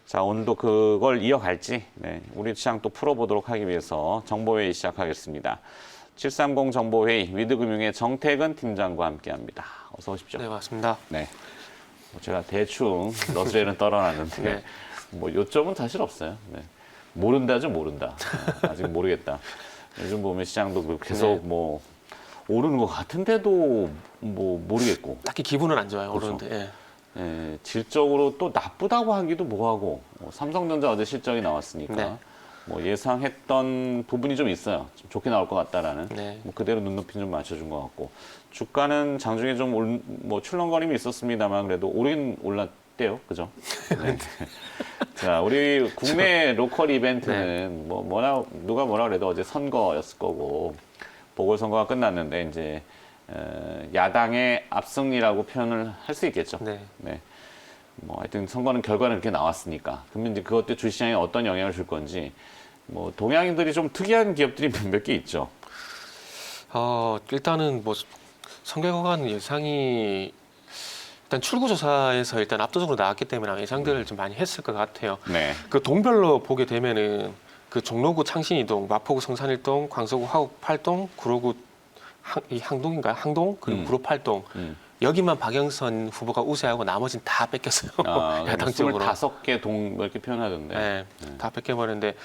자, 오늘도 그걸 이어갈지 우리 시장 또 풀어보도록 하기 위해서 정보회의 시작하겠습니다. 730 정보회의 위드금융의 정태근 팀장과 함께합니다. 어서 오십시오. 네, 맞습니다. 네, 제가 대충 너스레는 떨어놨는데 네. 뭐 요점은 사실 없어요. 네. 모른다죠, 모른다. 아직 모르겠다. 요즘 보면 시장도 계속 뭐 오르는 것 같은데도 뭐 모르겠고. 딱히 기분은 안 좋아요, 그렇죠. 오르는데. 예. 예, 질적으로 또 나쁘다고 하기도 뭐하고. 삼성전자 어제 실적이 나왔으니까 네. 뭐 예상했던 부분이 좀 있어요. 좀 좋게 나올 것 같다라는. 네. 뭐 그대로 눈높이 좀 맞춰준 것 같고. 주가는 장중에 좀 뭐 출렁거림이 있었습니다만 그래도 오르긴 올랐대요, 그죠? 네. 자, 우리 국내 로컬 이벤트는 누가 뭐라 그래도 어제 선거였을 거고 보궐선거가 끝났는데 이제 야당의 압승이라고 표현을 할 수 있겠죠. 네. 네. 뭐 하여튼 선거는 결과는 그렇게 나왔으니까. 그러면 이제 그것도 주시장에 어떤 영향을 줄 건지. 뭐 동양인들이 좀 특이한 기업들이 몇 개 있죠. 일단은 뭐 선거관 예상이 일단 출구조사에서 일단 압도적으로 나왔기 때문에 아마 예상들을 좀 많이 했을 것 같아요. 네. 그 동별로 보게 되면은 그 종로구 창신이동, 마포구 성산일동, 광서구 화곡 8동, 구로구 항동인가요? 항동 그리고 구로 8동 여기만 박영선 후보가 우세하고 나머지는 다 뺏겼어요. 야당 쪽으로. 25개 동 이렇게 표현하던데. 네, 다 뺏겨버렸는데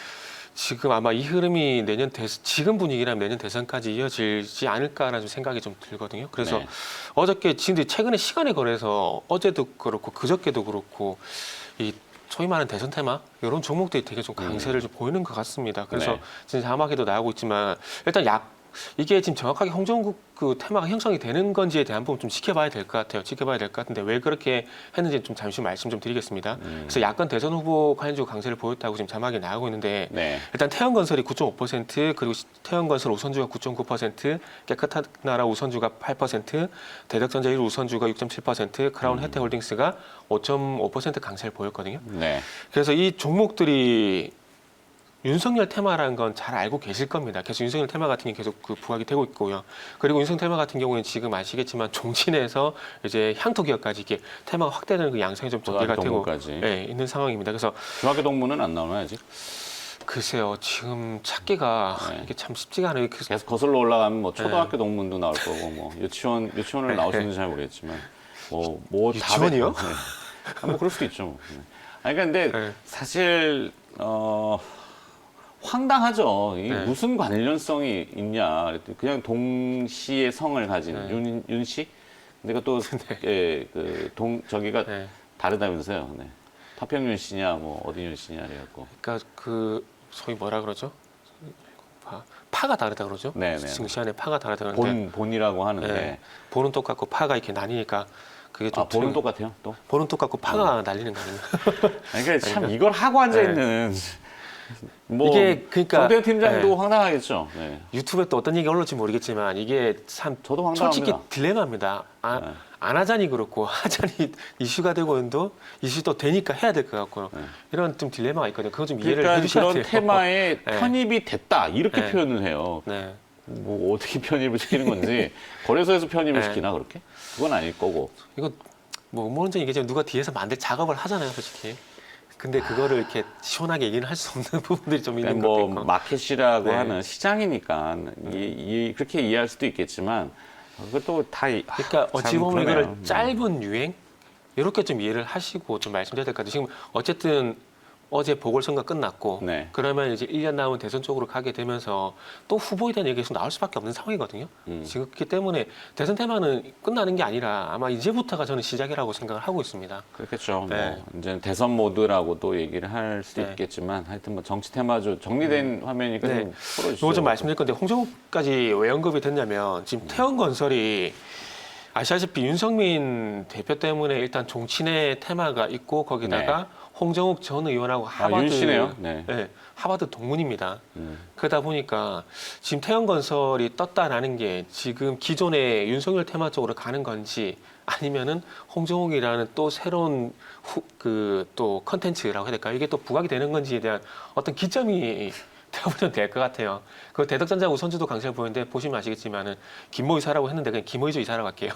지금 아마 이 흐름이 지금 분위기라면 내년 대선까지 이어지지 않을까라는 생각이 좀 들거든요. 그래서 네. 어저께 지금 최근에 시간에 걸해서 어제도 그렇고 그저께도 그렇고 이 소위 말하는 대선 테마 이런 종목들이 되게 좀 강세를 좀 보이는 것 같습니다. 그래서 네. 진짜 자막에도 나오고 있지만 일단 이게 지금 정확하게 홍정국 그 테마가 형성이 되는 건지에 대한 부분 좀 지켜봐야 될 것 같아요. 지켜봐야 될 것 같은데 왜 그렇게 했는지 좀 잠시 말씀 좀 드리겠습니다. 그래서 야권 대선 후보 관련주 강세를 보였다고 지금 자막에 나오고 있는데 네. 일단 태형건설이 9.5% 그리고 태형건설 우선주가 9.9% 깨끗한 나라 우선주가 8% 대덕전자 1위 우선주가 6.7% 크라운 혜태홀딩스가 5.5% 강세를 보였거든요. 네. 그래서 이 종목들이 윤석열 테마라는 건 잘 알고 계실 겁니다. 계속 윤석열 테마 같은 게 계속 그 부각이 되고 있고요. 그리고 윤석열 테마 같은 경우에는 지금 아시겠지만 종친에서 이제 향토 기업까지 이렇게 테마가 확대되는 그 양상이 좀 전개가 되고 있는 상황입니다. 그래서 중학교 동문은 안 나오나요 아직? 글쎄요, 지금 찾기가 이게 참 쉽지가 않아요. 계속 거슬러 올라가면 뭐 초등학교 동문도 나올 거고 뭐 유치원을 나오시는지 잘 모르겠지만 뭐 유치원이요? 뭐 그럴 수도 있죠. 아니 근데 사실 황당하죠. 이게 무슨 관련성이 있냐. 그냥 동시의 성을 가진 윤씨? 근데 또 저기가 다르다면서요. 네. 파평윤 씨냐, 뭐 어디 윤 씨냐 그래갖고. 그러니까 그 소위 뭐라 그러죠? 파가 다르다 그러죠? 네네. 증시 안에 파가 다르다 그러는데 본이라고 하는데. 네. 본은 똑같고 파가 이렇게 나뉘니까 그게 좀 본은 똑같아요. 또? 본은 똑같고 파가 날리는 거 아닌가? 그러니까 참 이걸 하고 앉아 있는. 뭐 이게 그러니까 정태근 팀장도 황당하겠죠. 네. 유튜브에 또 어떤 얘기가 올라올지 모르겠지만 이게 참 저도 황당합니다. 솔직히 딜레마입니다. 안 하자니 그렇고 하자니 이슈가 되고 있는데 이슈도 되니까 해야 될 것 같고요. 이런 좀 딜레마가 있거든요. 그거 좀 이해를 해주셔야 돼요. 그런 테마에 편입이 됐다 이렇게 표현을 해요. 네. 뭐 어떻게 편입을 시키는 건지 거래소에서 편입을 시키나 그렇게? 그건 아닐 거고. 이거 뭐 음모론적인 얘기지만 누가 뒤에서 만들 작업을 하잖아요, 솔직히. 근데 그거를 이렇게 시원하게 얘기는 할 수 없는 부분들이 좀 있는 뭐 것도 있고. 마켓이라고 하는 시장이니까 그렇게 이해할 수도 있겠지만 그것도 다 그러니까 어찌 보면 이거를 짧은 유행 이렇게 좀 이해를 하시고 좀 말씀드려야 될 것 같아요. 지금 어쨌든 어제 보궐선거 끝났고 그러면 이제 1년 남은 대선 쪽으로 가게 되면서 또 후보에 대한 얘기가 계속 나올 수밖에 없는 상황이거든요. 지금 그렇기 때문에 대선 테마는 끝나는 게 아니라 아마 이제부터가 저는 시작이라고 생각을 하고 있습니다. 그렇겠죠. 뭐 이제 대선 모드라고도 얘기를 할 수도 있겠지만 하여튼 뭐 정치 테마죠. 정리된 화면이니까 좀 풀어주시죠. 이거 좀 말씀드릴 건데 홍정욱까지 왜 언급이 됐냐면 지금 태형건설이 아시다시피 윤석민 대표 때문에 일단 종친의 테마가 있고 거기다가 홍정욱 전 의원하고 하버드 동문입니다. 그러다 보니까 지금 태형건설이 떴다라는 게 지금 기존의 윤석열 테마 쪽으로 가는 건지 아니면은 홍정욱이라는 또 새로운 또 컨텐츠라고 해야 될까요? 이게 또 부각이 되는 건지에 대한 어떤 기점이 되어보면 될 것 같아요. 그 대덕전자 우선주도 강세를 보이는데 보시면 아시겠지만은 김모 이사라고 했는데 그냥 김호이조 이사라고 할게요.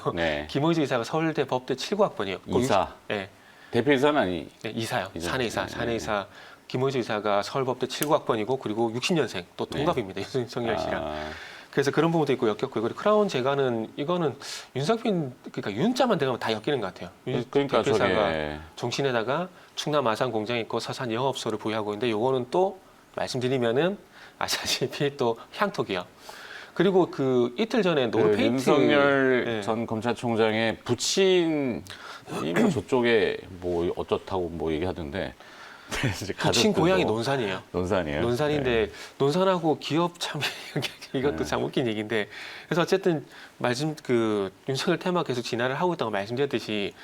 김호이조 이사가 서울대 법대 79학번이에요. 이사. 네. 대표이사는 아니. 네, 이사요. 이죠. 사내이사. 네. 사내이사 김호주 이사가 서울법대 79학번이고 그리고 60년생 또 동갑입니다. 윤석열 씨랑. 아, 그래서 그런 부분도 있고 엮였고요. 그리고 크라운 제가는 이거는 윤석빈 그러니까 윤자만 들어가면 다 엮이는 것 같아요. 그러니까 대표이사가 저게 종신에다가 충남 아산 공장이 있고 서산 영업소를 보유하고 있는데 요거는 또 말씀드리면은 아시다시피 또 향토기업. 그리고 그 이틀 전에 그 노르페이트 윤석열 네. 전 검찰총장의 부친이 뭐 저쪽에 뭐 어쩌다고 뭐 얘기하던데 이제 부친 가족들도 고향이 논산이에요. 논산이에요. 논산인데 네. 논산하고 기업 참 이것도 참 웃긴 얘기인데 그래서 어쨌든 말씀 그 윤석열 테마 계속 진화를 하고 있다고 말씀드렸듯이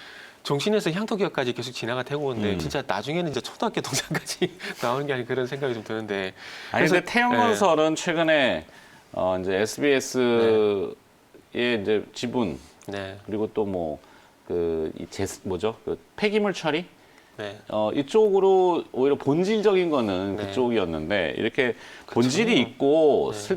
종신에서 향토기업까지 계속 진화가 되고 있는데 진짜 나중에는 이제 초등학교 동상까지 나오는 게 아닌 그런 생각이 좀 드는데 아니 근데 태영건설은 최근에 이제 SBS의 이제 지분 네, 그리고 또 뭐 그 뭐죠 그 폐기물 처리 네. 이쪽으로 오히려 본질적인 거는 네. 그쪽이었는데 이렇게 본질이 있고 네.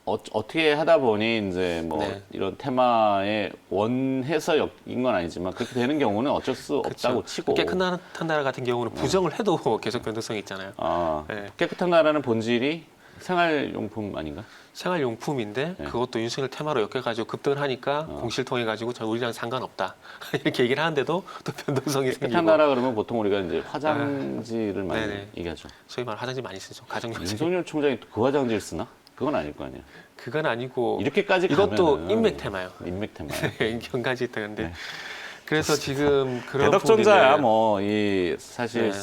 어떻게 하다 보니 이제 뭐 네. 이런 테마의 원해서인 건 아니지만 그렇게 되는 경우는 어쩔 수 없다고 치고 깨끗한 나라 같은 경우는 부정을 해도 계속 변동성이 있잖아요. 네. 깨끗한 나라는 본질이 생활용품 아닌가? 생활용품인데 그것도 윤석열 테마로 엮여가지고 급등을 하니까 공시를 통해 가지고 저 우리랑 상관없다 이렇게 얘기를 하는데도 또 변동성이 생기고. 깨끗한 나라 그러면 보통 우리가 이제 화장지를 많이 네네. 얘기하죠. 소위 말해 화장지 많이 쓰죠. 가정용품. 윤석열 총장이 그 화장지를 쓰나? 그건 아닐 거 아니야. 그건 아니고 이렇게까지 이것도 가면은 인맥 테마요. 인맥 테마. 경가지 있다는데 네. 그래서 지금 그런 대덕전자야 부분인데 뭐 이 사실 네.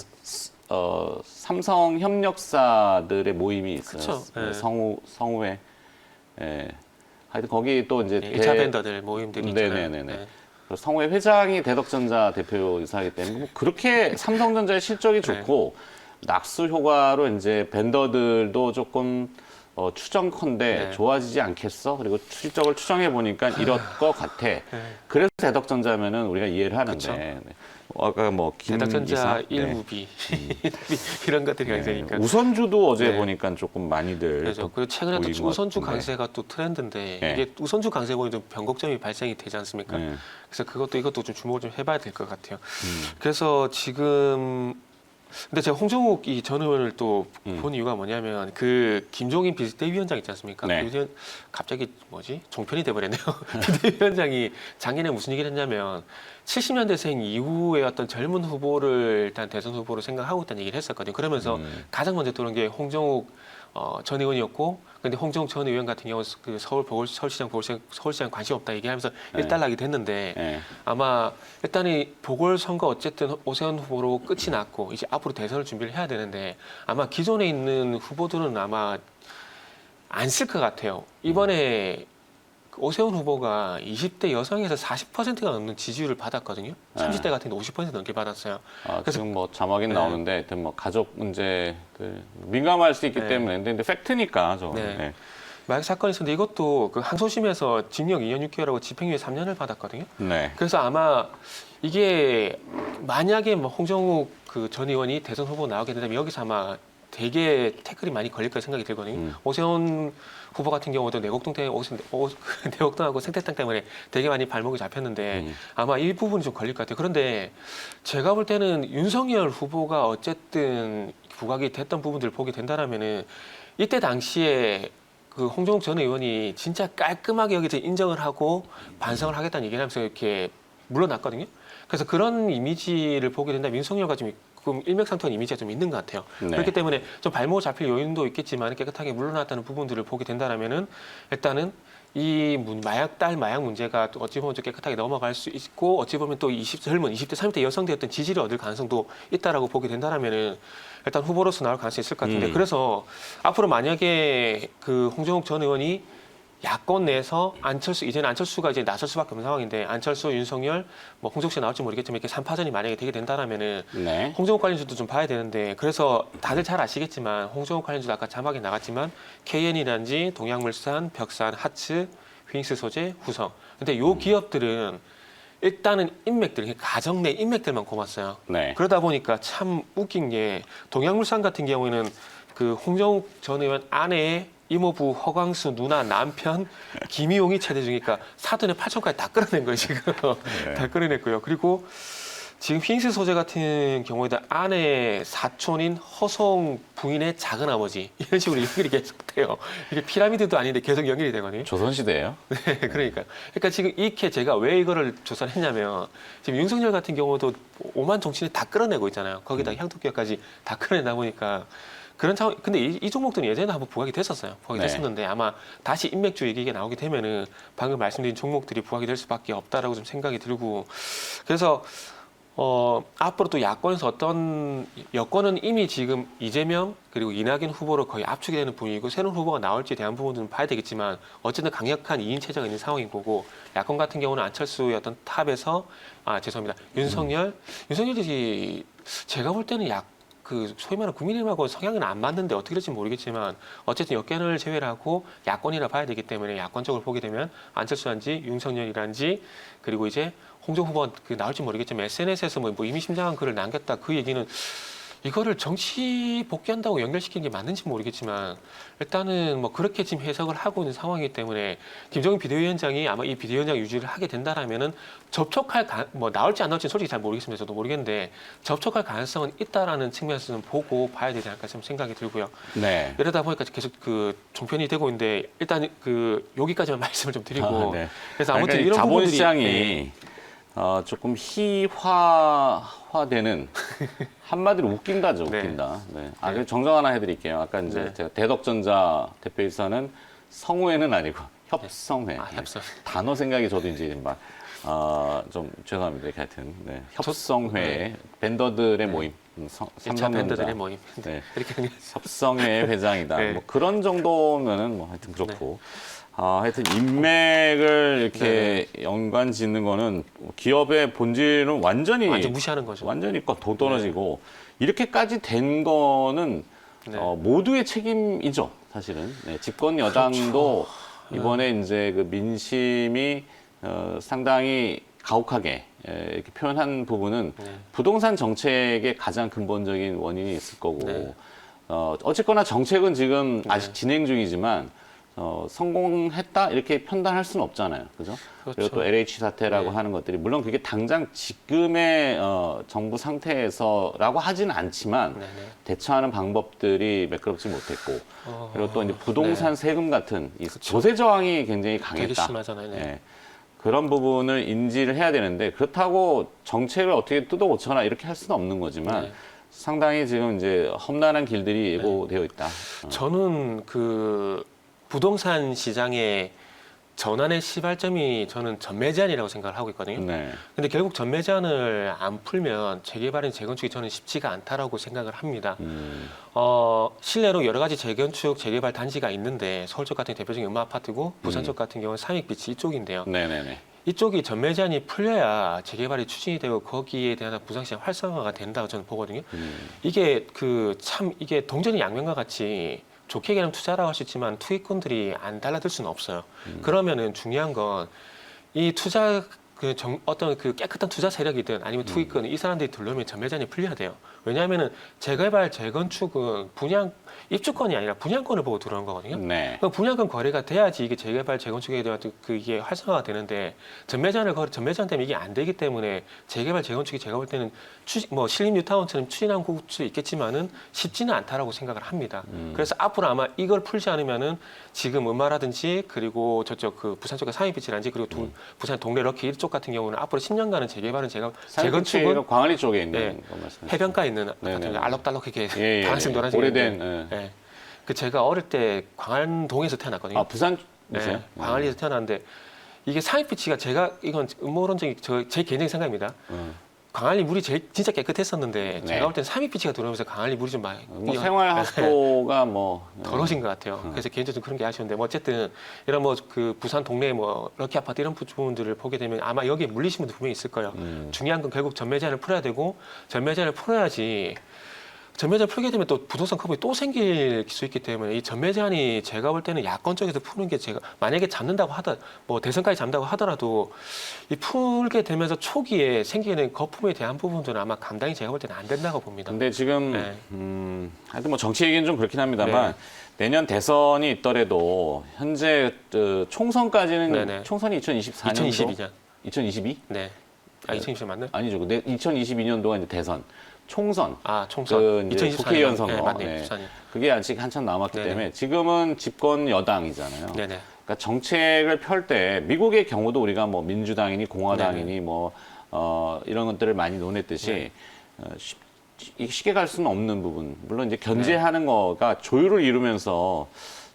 삼성 협력사들의 모임이 있어요. 그쵸. 네. 성우회. 예. 하여튼 거기 또 이제 1차 벤더들 모임들이 있잖아요. 네네네네. 네. 성우회 회장이 대덕전자 대표이사이기 때문에 뭐 그렇게 삼성전자의 실적이 좋고 낙수 효과로 이제 벤더들도 조금 추정컨대 네. 좋아지지 않겠어? 그리고 실적을 추정해 보니까 이럴 것 같아. 그래서 대덕전자면은 우리가 이해를 하는데 그쵸. 네. 아까 뭐 대덕전자 김 이사? 일무비 이런 것들이 있으니까. 우선주도 어제 네. 보니까 조금 많이들 그렇죠. 그리고 최근에 보이는 또 것 우선주 같은데. 강세가 또 트렌드인데 네. 이게 우선주 강세 보니 좀 변곡점이 발생이 되지 않습니까? 네. 그래서 이것도 좀 주목을 좀 해봐야 될 것 같아요. 그래서 지금 근데 제가 홍정욱 전 의원을 또 본 이유가 뭐냐면 그 김종인 비대위원장 있지 않습니까? 네. 그 갑자기 종편이 돼버렸네요. 비대위원장이 작년에 무슨 얘기를 했냐면 70년대생 이후에 어떤 젊은 후보를 일단 대선 후보로 생각하고 있다는 얘기를 했었거든요. 그러면서 가장 먼저 들어온 게 홍정욱 전 의원이었고, 근데 홍정욱 전 의원 같은 경우 그 서울시장 관심 없다 얘기하면서 일단락이 됐는데 네. 아마 일단 이 보궐선거 어쨌든 오세훈 후보로 끝이 났고 이제 앞으로 대선을 준비를 해야 되는데 아마 기존에 있는 후보들은 아마 안 쓸 것 같아요. 이번에 오세훈 후보가 20대 여성에서 40%가 넘는 지지율을 받았거든요. 30대 같은 데 50% 넘게 받았어요. 그래서 그래서- 지금 뭐 자막이 네. 나오는데 하여튼 뭐 가족 문제들 민감할 수 있기 네. 때문에 근데 팩트니까 저. 네. 네. 마약 사건이 있었는데 이것도 그 항소심에서 징역 2년 6개월하고 집행유예 3년을 받았거든요. 네. 그래서 아마 이게 만약에 뭐 홍정욱 그 전 의원이 대선 후보 나오게 된다면 여기서 아마 되게 태클이 많이 걸릴 거라 생각이 들거든요. 오세훈 후보 같은 경우도 내곡동하고 생태탕 때문에 되게 많이 발목이 잡혔는데 아마 이 부분이 좀 걸릴 것 같아요. 그런데 제가 볼 때는 윤석열 후보가 어쨌든 부각이 됐던 부분들을 보게 된다라면은 이때 당시에 그 홍정욱 전 의원이 진짜 깔끔하게 여기서 인정을 하고 반성을 하겠다는 얘기를 하면서 이렇게 물러났거든요. 그래서 그런 이미지를 보게 된다면 윤석열과 좀 일맥상통한 이미지가 좀 있는 것 같아요. 네. 그렇기 때문에 좀 발목을 잡힐 요인도 있겠지만 깨끗하게 물러났다는 부분들을 보게 된다라면은 일단은 이 마약 문제가 또 어찌 보면 좀 깨끗하게 넘어갈 수 있고 어찌 보면 또 젊은 20대, 30대 여성들의 어떤 지지를 얻을 가능성도 있다라고 보게 된다라면은 일단 후보로서 나올 가능성이 있을 것 같은데 그래서 앞으로 만약에 그 홍정욱 전 의원이 야권 내에서 이제는 안철수가 이제 나설 수밖에 없는 상황인데 안철수, 윤석열, 뭐 홍정욱 씨가 나올지 모르겠지만 이렇게 3파전이 만약에 되게 된다라면은 네. 홍정욱 관련주도 좀 봐야 되는데 그래서 다들 잘 아시겠지만 홍정욱 관련주도 아까 자막에 나갔지만 KN이라든지 동양물산, 벽산, 하츠, 휘닝스 소재, 후성. 근데 요 기업들은 일단은 인맥들, 가정 내 인맥들만 고맙어요. 네. 그러다 보니까 참 웃긴 게 동양물산 같은 경우에는 그 홍정욱 전 의원 아내의 이모부, 허광수, 누나, 남편, 김희용이 최대 중이니까 사돈의 8천까지 다 끌어낸 거예요, 지금. 다 끌어냈고요. 그리고 지금 휘인스 소재 같은 경우에도 아내 사촌인 허송 부인의 작은 아버지 이런 식으로 연결이 계속 돼요. 이게 피라미드도 아닌데 계속 연결이 되거든요. 조선시대예요? 네, 그러니까. 그러니까 지금 이렇게 제가 왜 이거를 조사를 했냐면 지금 윤석열 같은 경우도 오만 정치인을 다 끌어내고 있잖아요. 거기다 향토기업까지 다 끌어내다 보니까 그런 상황. 근데 이 종목들은 예전에 한번 부각이 됐었어요. 부각이 네. 됐었는데 아마 다시 인맥주 얘기가 나오게 되면은 방금 말씀드린 종목들이 부각이 될 수밖에 없다라고 좀 생각이 들고 그래서. 앞으로 또 야권에서 어떤 여권은 이미 지금 이재명 그리고 이낙연 후보로 거의 압축이 되는 분위기고 새로운 후보가 나올지에 대한 부분들은 봐야 되겠지만 어쨌든 강력한 2인 체제가 있는 상황인 거고 야권 같은 경우는 안철수의 어떤 탑에서 죄송합니다 윤석열이 제가 볼 때는 그 소위 말하는 국민의힘하고 성향은 안 맞는데 어떻게 될지 모르겠지만 어쨌든 여권을 제외를 하고 야권이라 봐야 되기 때문에 야권 쪽을 보게 되면 안철수란지 윤석열이란지 그리고 이제 홍정 후보가 나올지 모르겠지만 SNS에서 뭐 의미심장한 글을 남겼다 그 얘기는 이거를 정치 복귀한다고 연결시키는 게 맞는지 모르겠지만 일단은 뭐 그렇게 지금 해석을 하고 있는 상황이기 때문에 김정은 비대위원장이 아마 이 비대위원장 유지를 하게 된다라면은 접촉할 뭐 나올지 안 나올지는 솔직히 잘 모르겠습니다. 저도 모르겠는데 접촉할 가능성은 있다라는 측면에서는 보고 봐야 되지 않을까 좀 생각이 들고요. 네. 이러다 보니까 계속 그 종편이 되고 있는데 일단 그 여기까지만 말씀을 좀 드리고 네. 그래서 아무튼 그러니까 이런 부분들이 자본시장이 조금 희화화되는 한마디로 웃긴다죠, 웃긴다. 네. 그래서 정정 하나 해드릴게요. 아까 이제 네. 제가 대덕전자 대표이사는 성우회는 아니고 협성회. 협성. 단어 생각이 저도 이제 막 좀 죄송합니다. 이렇게 하여튼 협성회 밴더들의 모임, 밴드들의 모임 네. 이렇게 협성회 회장이다. 네. 뭐 그런 정도면은 뭐 하여튼 그렇고. 하여튼 인맥을 이렇게 연관 짓는 거는 기업의 본질은 완전 무시하는 거죠. 완전히 더 떨어지고 이렇게까지 된 거는 모두의 책임이죠, 사실은. 네, 집권 여당도 이번에 이제 그 민심이 상당히 가혹하게 이렇게 표현한 부분은 부동산 정책의 가장 근본적인 원인이 있을 거고 어쨌거나 정책은 지금 아직 진행 중이지만 성공했다 이렇게 판단할 수는 없잖아요, 그죠? 그렇죠. 그리고 또 LH 사태라고 하는 것들이 물론 그게 당장 지금의 정부 상태에서라고 하지는 않지만 대처하는 방법들이 매끄럽지 못했고 그리고 또 이제 부동산 세금 같은 이 조세 저항이 굉장히 강했다. 되게 심하잖아요. 네. 그런 부분을 인지를 해야 되는데 그렇다고 정책을 어떻게 뜯어고쳐라 이렇게 할 수는 없는 거지만 상당히 지금 이제 험난한 길들이 예고되어 있다. 저는 그 부동산 시장의 전환의 시발점이 저는 전매 제한이라고 생각을 하고 있거든요. 근데 결국 전매 제한을 안 풀면 재개발인 재건축이 저는 쉽지가 않다라고 생각을 합니다. 실내로 여러 가지 재건축, 재개발 단지가 있는데 서울 쪽 같은 대표적인 음마아파트고 부산 쪽 같은 경우는 삼익비치 이쪽인데요. 이쪽이 전매 제한이 풀려야 재개발이 추진이 되고 거기에 대한 부산시장 활성화가 된다고 저는 보거든요. 이게 이게 동전이 양면과 같이 좋게 얘기하면 투자라고 할 수 있지만 투기꾼들이 안 달라들 수는 없어요. 그러면은 중요한 건 이 투자 어떤 그 깨끗한 투자 세력이든 아니면 투기꾼 이 사람들이 들어오면 전매 제한이 풀려야 돼요. 왜냐하면은 재개발, 재건축은 입주권이 아니라 분양권을 보고 들어오는 거거든요. 그 분양권 거래가 돼야지 이게 재개발, 재건축에 대한 이게 활성화가 되는데 전매 제한 때문에 이게 안 되기 때문에 재개발, 재건축이 제가 볼 때는 신림 뉴타운처럼 추진한 곳도 있겠지만은 쉽지는 않다라고 생각을 합니다. 그래서 앞으로 아마 이걸 풀지 않으면은 지금 음마라든지 그리고 저쪽 그 부산 쪽의 삼익비치라든지 그리고 부산 동래 럭키 이쪽 같은 경우는 앞으로 10년간은 재개발은 재건축은 광안리 쪽에 있는 거 말씀하시죠? 해변가에 있는 아파트 알록달록 이렇게 파란색 노란색 오래된 그 제가 어릴 때 광안동에서 태어났거든요. 부산이세요? 광안리에서 태어났는데 이게 삼익비치가 이건 음모론적인 제 개인적인 생각입니다. 광안리 물이 진짜 깨끗했었는데 제가 볼 때는 삼익비치가 들어오면서 광안리 물이 좀 많이 생활학도가 더러진 것 같아요. 그래서 개인적으로 좀 그런 게 아쉬운데 어쨌든 이런 그 부산 동네 럭키 아파트 이런 부분들을 보게 되면 아마 여기에 물리신 분들 분명히 있을 거예요. 중요한 건 결국 전매 제한을 풀어야 되고 전매 제한을 풀어야지 전매 제한 풀게 되면 또 부동산 커브가 또 생길 수 있기 때문에 이 전매 제한이 제가 볼 때는 야권 쪽에서 푸는 게 제가 만약에 잡는다고 대선까지 잡는다고 하더라도 이 풀게 되면서 초기에 생기는 거품에 대한 부분들은 아마 감당이 제가 볼 때는 안 된다고 봅니다. 근데 지금 하여튼 정치 얘기는 좀 그렇긴 합니다만 내년 대선이 있더라도 현재 총선까지는 총선이 2024년도 2022년 2022? 네. 아, 2020년 맞나요? 아니죠. 2022년도가 이제 대선, 총선. 아, 총선. 그 이제 2024년. 국회의원 선거. 네, 맞네요. 네. 24년. 그게 아직 한참 남았기 네네. 때문에 지금은 집권 여당이잖아요. 네네. 그러니까 정책을 펼 때 미국의 경우도 우리가 뭐 민주당이니 공화당이니 뭐 이런 것들을 많이 논했듯이 네. 쉽게 갈 수는 없는 부분. 물론 이제 견제하는 거가 조율을 이루면서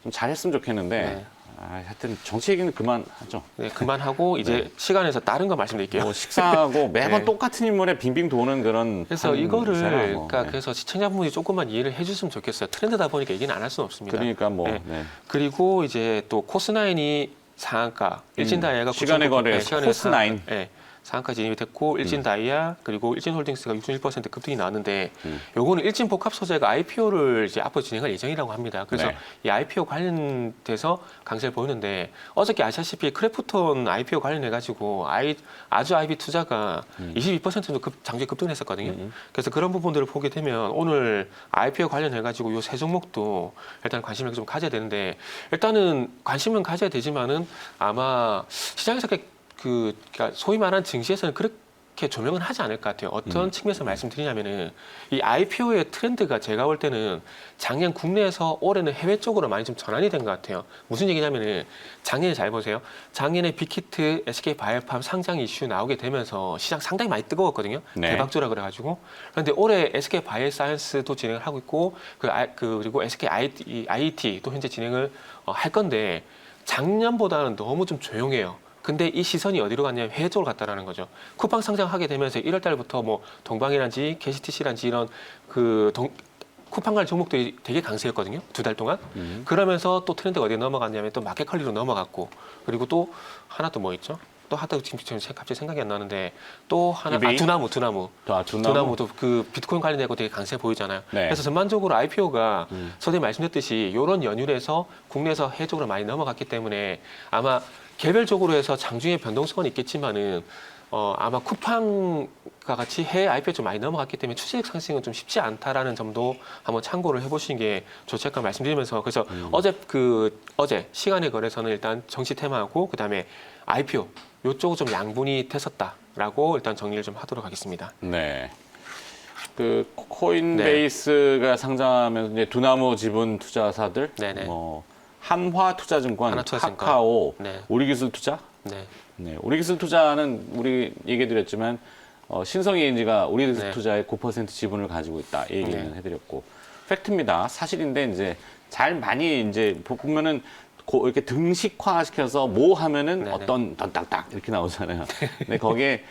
좀 잘했으면 좋겠는데 네. 하여튼 정치 얘기는 그만하죠. 네, 그만하고 이제 시간에서 다른 거 말씀드릴게요. 뭐 식사하고 매번 네. 똑같은 인물에 빙빙 도는 그런 그래서 이거를 생활하고, 그러니까 네. 그래서 시청자분들이 조금만 이해를 해주시면 좋겠어요. 트렌드다 보니까 얘기는 안 할 수는 없습니다. 그러니까 뭐 네. 네. 그리고 이제 또 코스나인이 상한가, 일진다이아가 시간의 거래에서 코스나인. 네, 상한가 진입이 됐고 일진다이아 그리고 일진홀딩스가 6.1% 급등이 나왔는데 요거는 일진복합 소재가 IPO를 이제 앞으로 진행할 예정이라고 합니다. 그래서 네. 이 IPO 관련돼서 강세를 보이는데 어저께 아시다시피 크래프톤 IPO 관련해 가지고 아주 IB 투자가 22% 정도 장중에 급등했었거든요. 그래서 그런 부분들을 보게 되면 오늘 IPO 관련해 가지고 요 세 종목도 일단 관심을 좀 가져야 되는데 일단은 관심은 가져야 되지만은 아마 시장에서 그러니까 소위 말하는 증시에서는 그렇게 조명은 하지 않을 것 같아요. 어떤 측면에서 말씀드리냐면은 이 IPO의 트렌드가 제가 볼 때는 작년 국내에서 올해는 해외 쪽으로 많이 좀 전환이 된 것 같아요. 무슨 얘기냐면은 작년에 잘 보세요. 작년에 빅히트, SK 바이오팜 상장 이슈 나오게 되면서 시장 상당히 많이 뜨거웠거든요. 네. 대박주라 그래가지고. 그런데 올해 SK 바이오사이언스도 진행을 하고 있고 그리고 SK IET도 현재 진행을 할 건데 작년보다는 너무 좀 조용해요. 근데 이 시선이 어디로 갔냐면 해외 쪽으로 갔다라는 거죠. 쿠팡 상장하게 되면서 1월 달부터 뭐 동방이란지 KCTC란지 이런 쿠팡 갈 종목들이 되게 강세였거든요. 2달 동안. 그러면서 또 트렌드가 어디에 넘어갔냐면 또 마켓컬리로 넘어갔고 그리고 또 하나 또 뭐 있죠? 또 하나 지금 갑자기 생각이 안 나는데 또 하나 이베이? 두나무도 그 비트코인 관련되고 되게 강세 보이잖아요. 네. 그래서 전반적으로 IPO가 선생님 말씀드렸듯이 이런 연율에서 국내에서 해외 쪽으로 많이 넘어갔기 때문에 아마 개별적으로 해서 장중에 변동성은 있겠지만은 아마 쿠팡과 같이 해외 IPO 좀 많이 넘어갔기 때문에 추세적 상승은 좀 쉽지 않다라는 점도 한번 참고를 해보시는 게 좋지 않을까 말씀드리면서 그래서 어제 시간의 거래소는 일단 정치 테마하고 그다음에 IPO 요쪽은 좀 양분이 됐었다라고 일단 정리를 좀 하도록 하겠습니다. 네. 그 코인베이스가 상장하면서 이제 두나무 지분 투자사들, 네네. 뭐 한화투자증권, 한화투자증권. 카카오, 네. 우리기술투자. 네. 네, 우리기술투자는 우리 얘기해드렸지만 신성ENG가 네. 우리기술투자의 9% 지분을 가지고 있다 이 얘기는 해드렸고 팩트입니다. 사실인데 이제 잘 많이 이제 보면은 이렇게 등식화시켜서 뭐 하면은 네네. 어떤 던딱딱 이렇게 나오잖아요. 근데 거기에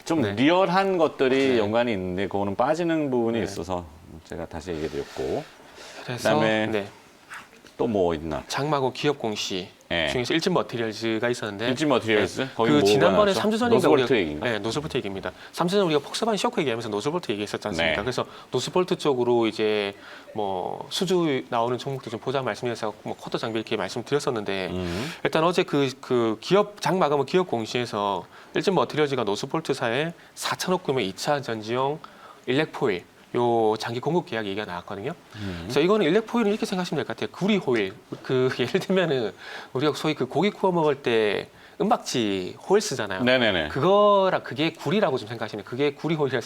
좀 네. 리얼한 것들이 네. 연관이 있는데 그거는 빠지는 부분이 네. 있어서 제가 다시 얘기해드렸고 그래서 그다음에 네. 또 뭐 있나? 장마고 기업 공시 네. 중에서 일진 머티리얼즈가 있었는데 일진 머티리얼스? 거기 그 뭐가 지난번에 나왔죠? 3주 전인가 노스볼트 얘기인가? 네, 노스볼트 얘기입니다. 3주 전에 우리가 폭스바디 쇼크 얘기하면서 노스볼트 얘기했었지 않습니까? 네. 그래서 노스볼트 쪽으로 이제 뭐 수주 나오는 종목들 좀 보자 말씀드려서 뭐 쿼터 장비 이렇게 말씀드렸었는데 일단 어제 그 기업 장마감은 기업 공시에서 일진 머티리얼즈가 노스볼트사에 4천억 규모의 2차 전지용 일렉포일 요 장기 공급 계약 얘기가 나왔거든요. 그래서 이거는 일렉포일은 이렇게 생각하시면 될 것 같아요. 구리 호일. 그 예를 들면은 우리가 소위 그 고기 구워 먹을 때 은박지 호일 쓰잖아요. 네네네. 그게 구리라고 좀 생각하시면 돼요. 그게 구리 호일이라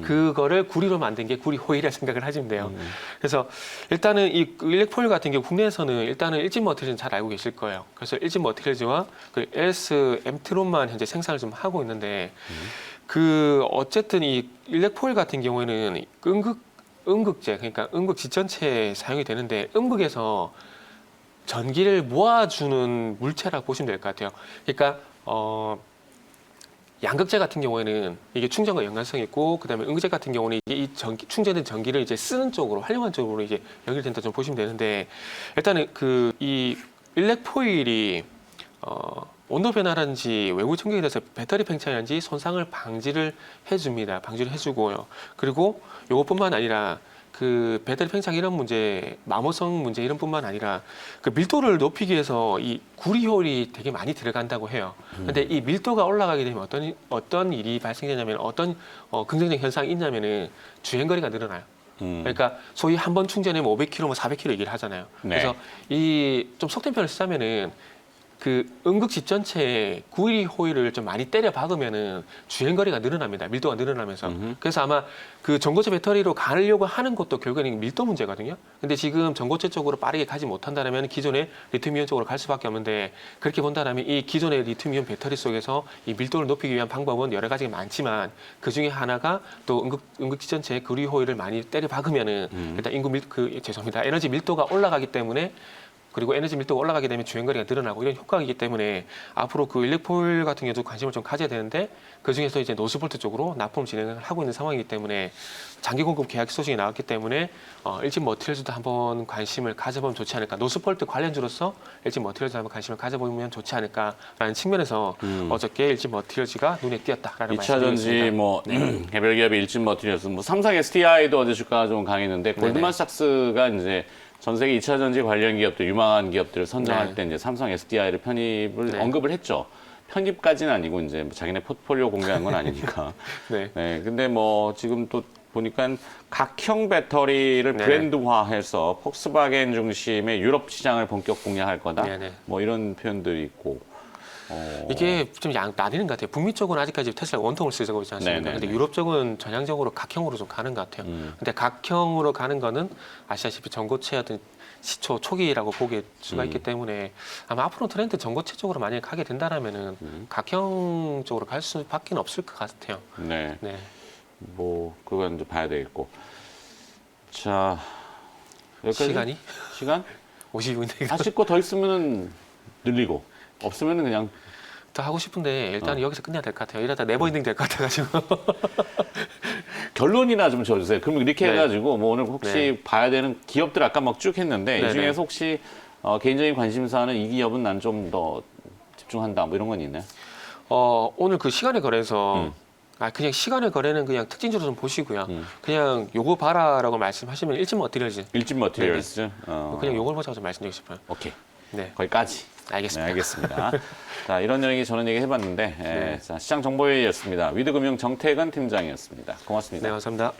그거를 구리로 만든 게 구리 호일이라 생각을 하시면 돼요. 그래서 일단은 이 일렉포일 같은 경우 국내에서는 일단은 일진 머티리얼즈는 잘 알고 계실 거예요. 그래서 일진 머티리얼즈와 그 LS 엠트론만 현재 생산을 좀 하고 있는데 그 어쨌든 이 일렉포일 같은 경우에는 음극재 그러니까 음극 지전체에 사용이 되는데 음극에서 전기를 모아주는 물체라고 보시면 될 것 같아요. 그러니까 양극재 같은 경우에는 이게 충전과 연관성이 있고 그다음에 음극재 같은 경우는 이게 충전된 전기를 이제 쓰는 쪽으로 활용한 쪽으로 이제 연결된다 좀 보시면 되는데 일단은 이 일렉포일이 온도 변화라든지 외부 충격에 대해서 배터리 팽창이라든지 손상을 방지를 해주고요. 그리고 이것뿐만 아니라 그 배터리 팽창 이런 문제, 마모성 문제 이런 뿐만 아니라 그 밀도를 높이기 위해서 이 구리효율이 되게 많이 들어간다고 해요. 근데 이 밀도가 올라가게 되면 어떤 일이 발생되냐면 어떤 긍정적 현상이 있냐면은 주행거리가 늘어나요. 그러니까 소위 한 번 충전하면 500km, 뭐 400km 얘기를 하잖아요. 네. 그래서 이 좀 속된 표현을 쓰자면은 그 응급집 전체에 구리 호일을 좀 많이 때려 박으면은 주행 거리가 늘어납니다. 밀도가 늘어나면서. 그래서 아마 그 전고체 배터리로 가려고 하는 것도 결국에는 밀도 문제거든요. 근데 지금 전고체 쪽으로 빠르게 가지 못한다면 기존의 리튬이온 쪽으로 갈 수밖에 없는데 그렇게 본다면 이 기존의 리튬이온 배터리 속에서 이 밀도를 높이기 위한 방법은 여러 가지가 많지만 그 중에 하나가 또 응급집 전체에 구리 호일을 많이 때려 박으면은 일단 죄송합니다. 에너지 밀도가 올라가기 때문에 그리고 에너지 밀도가 올라가게 되면 주행거리가 늘어나고 이런 효과가 있기 때문에 앞으로 그 일렉포일 같은 경우도 관심을 좀 가져야 되는데 그중에서 이제 노스볼트 쪽으로 납품 진행을 하고 있는 상황이기 때문에 장기 공급 계약 소식이 나왔기 때문에 일진 머티리얼즈도 한번 관심을 가져보면 좋지 않을까. 노스볼트 관련주로서 일진 머티리얼즈 한번 관심을 가져보면 좋지 않을까라는 측면에서 어저께 일진 머티리얼즈가 눈에 띄었다라는 2차 전지 말씀드리겠습니다. 뭐 개별 기업의 일진 머티리얼스, 뭐 삼성 SDI도 어제 주가가 좀 강했는데 골드만삭스가 이제 전 세계 2차 전지 관련 기업들, 유망한 기업들을 선정할 네. 때 이제 삼성 SDI를 편입을 네. 언급을 했죠. 편입까지는 아니고 이제 자기네 포트폴리오 공개한 건 아니니까. 네. 네. 근데 뭐 지금 또 보니까 각형 배터리를 네. 브랜드화해서 폭스바겐 중심의 유럽 시장을 본격 공략할 거다. 네. 뭐 이런 표현들이 있고. 이게 좀 나뉘는 것 같아요. 북미 쪽은 아직까지 테슬라가 원통을 쓰고 있지 않습니까? 네네네. 근데 유럽 쪽은 전향적으로 각형으로 좀 가는 것 같아요. 근데 각형으로 가는 거는 아시다시피 전고체 어떤 시초 초기라고 보길 수가 있기 때문에 아마 앞으로 트렌드 전고체 쪽으로 만약에 가게 된다라면은 각형 쪽으로 갈 수밖에 없을 것 같아요. 네. 네. 뭐 그건 이제 봐야 되겠고. 자, 여기까지? 시간? 50분인데 하실 거 더 있으면은 늘리고 없으면은 그냥 더 하고 싶은데 일단 여기서 끝내야 될 것 같아요. 이러다 네버엔딩 될 것 같아가지고. 결론이나 좀 줘주세요. 그럼 이렇게 네. 해가지고 뭐 오늘 혹시 네. 봐야 되는 기업들 아까 막 쭉 했는데 네네. 이 중에서 혹시 개인적인 관심사는 이 기업은 난 좀 더 집중한다 뭐 이런 건 있나요? 오늘 그 시간의 거래에서 그냥 시간의 거래는 그냥 특징적으로 좀 보시고요. 그냥 요거 봐라라고 말씀하시면 일진 머티리얼즈. 일진 머티리얼스. 그냥 요걸 보자고 좀 말씀드리고 싶어요. 오케이. 네, 거기까지. 알겠습니다. 네, 알겠습니다. 자, 이런 얘기 저런 얘기 해봤는데 네. 자, 시장 정보회의였습니다. 위드금융 정태근 팀장이었습니다. 고맙습니다. 네, 감사합니다.